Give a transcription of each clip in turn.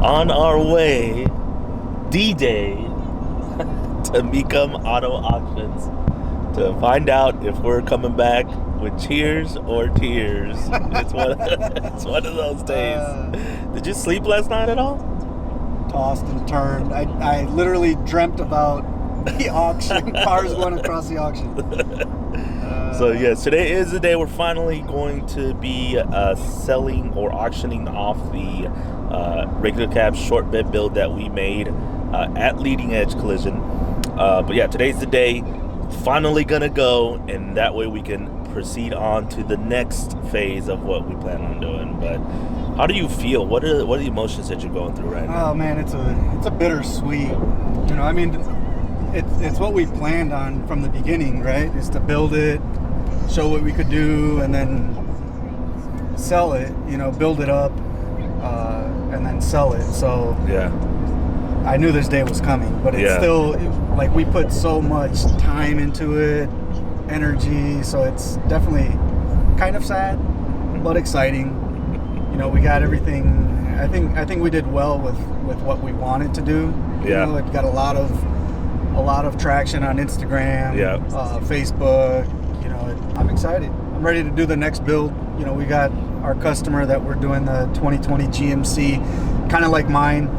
on our way, D-Day, to Mecum Auto Auctions to find out if we're coming back with cheers or tears. It's one of those days. Did you sleep last night at all? Tossed and turned. I literally dreamt about the auction, cars going across the auction. So yes, today is the day we're finally going to be selling or auctioning off the regular cab short bed build that we made at Leading Edge Collision. But yeah, today's the day. Finally gonna go, and that way we can proceed on to the next phase of what we plan on doing. But how do you feel? What are the emotions that you're going through right now? Oh man, it's a bittersweet. You know, I mean, it's what we planned on from the beginning, right? Is to build it, show what we could do, and then sell it. You know, build it up, and then sell it. So yeah, I knew this day was coming, but it's still like we put so much time into it, energy. So it's definitely kind of sad, but exciting. You know, we got everything. I think we did well with what we wanted to do. You know, it got a lot of traction on Instagram, Facebook. You know, I'm excited. I'm ready to do the next build. You know, we got our customer that we're doing the 2020 GMC, kind of like mine.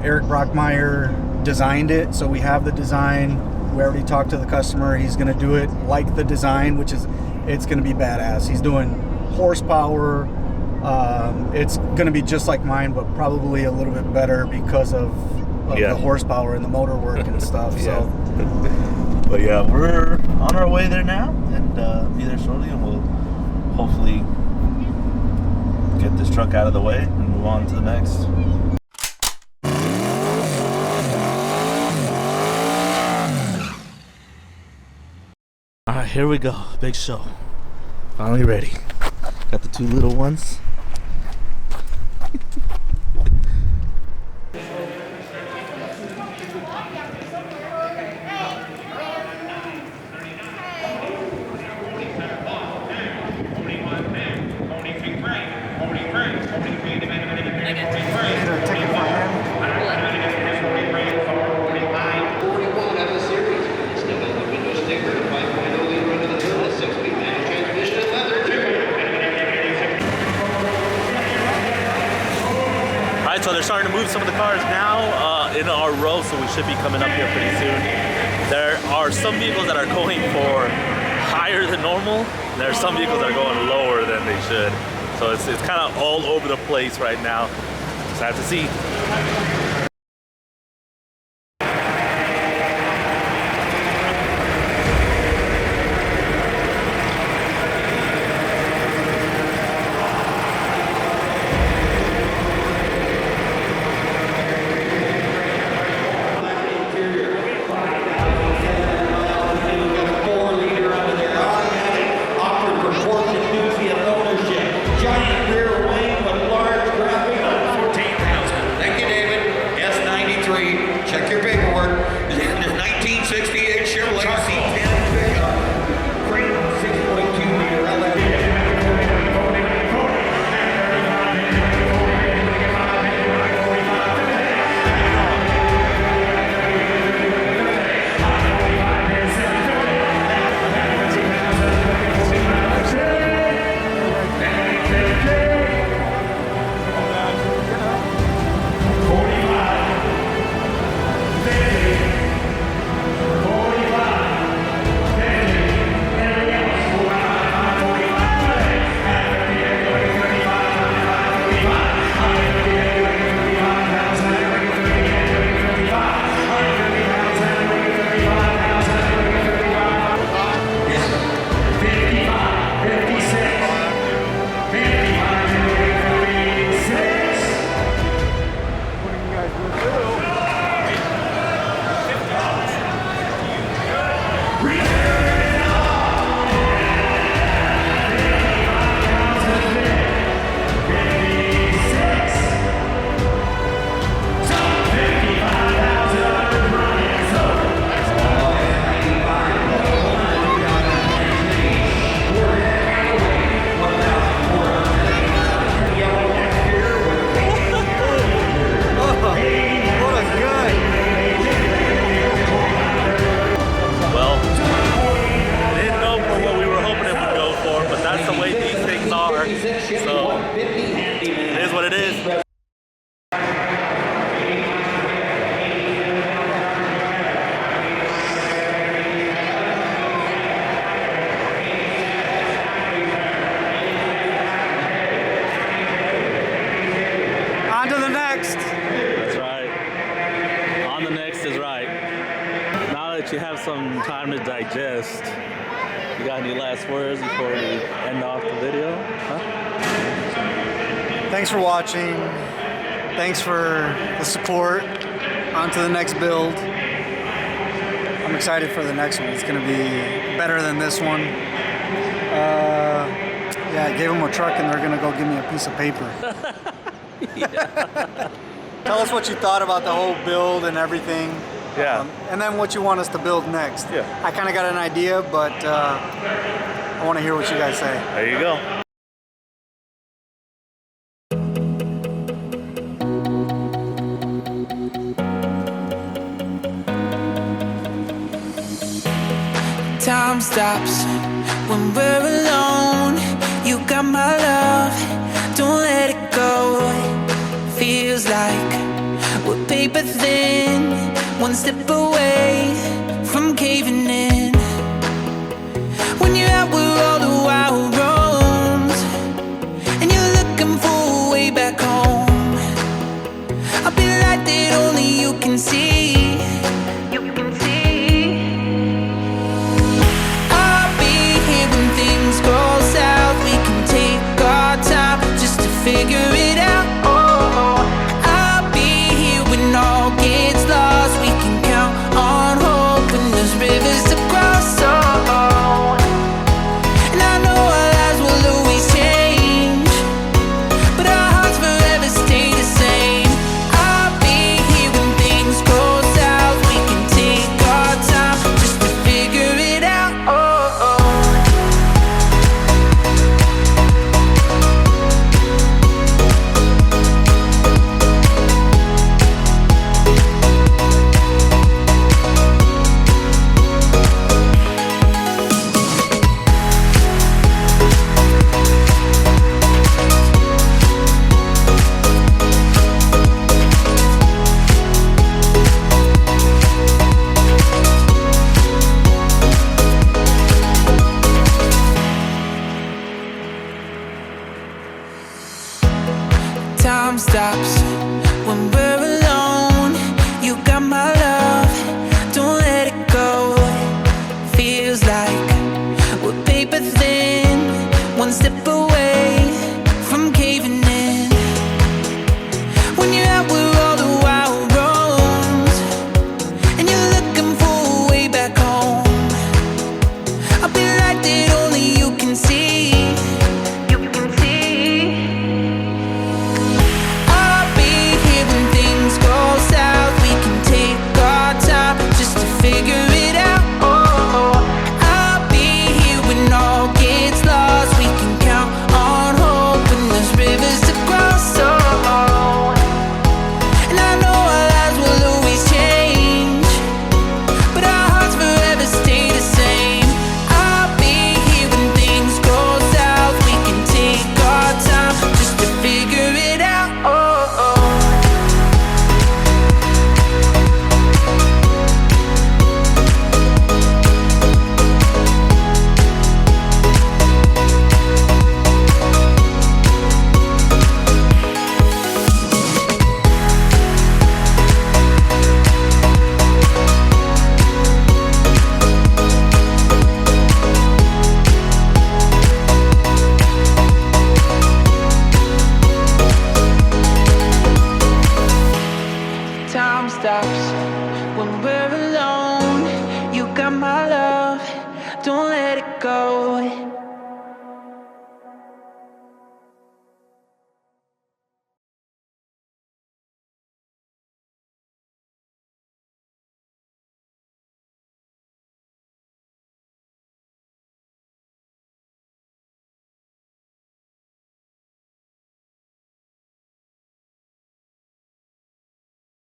Eric Brockmeyer designed it, so we have the design. We already talked to the customer. He's going to do it like the design, which is, it's going to be badass. He's doing horsepower. It's going to be just like mine, but probably a little bit better because of the horsepower and the motor work and stuff. So, but yeah, we're on our way there now, and be there shortly, and we'll hopefully get this truck out of the way and move on to the next. All right, here we go. Big show. Finally ready. Got the two little ones. So they're starting to move some of the cars now in our row, so we should be coming up here pretty soon. There are some vehicles that are going for higher than normal. There are some vehicles that are going lower than they should. So it's kind of all over the place right now. Just have to see. Thank you, David. next. That's right. On the next is right. Now that you have some time to digest, you got any last words before we end off the video? Huh? Thanks for watching. Thanks for the support. On to the next build. I'm excited for the next one. It's going to be better than this one. Yeah, I gave them a truck and they're going to go give me a piece of paper. Tell us what you thought about the whole build and everything. Yeah. And then what you want us to build next. Yeah. I kind of got an idea, but I want to hear what you guys say. There you go. Time stops when we're alone. You got my love, don't let it go. Feels like we're paper thin, one step away from caving in. When you're out where all the wild roams, and you're looking for a way back home, I'll be the light that only you can see. Figure it out. I'll be here when all gets lost. We can count on hope when there's rivers to cross. And I know our lives will always change, but our hearts forever stay the same. I'll be here when things go south. We can take our time just to figure it out. Time stops when we're alone. You got my love, don't let it go. Feels like we're paper thin, one step away from caving in. When you're out where all the wild roams, and you're looking for a way back home, I'll be the light that only you can see. Figure it out. I'll be here when all gets lost. We can count on hope when there's rivers to cross. And I know our lives will always change, but our hearts forever stay the same. I'll be here when things go south. We can take our time just to figure it out. Time stops when we're alone. You got my love, don't let it go.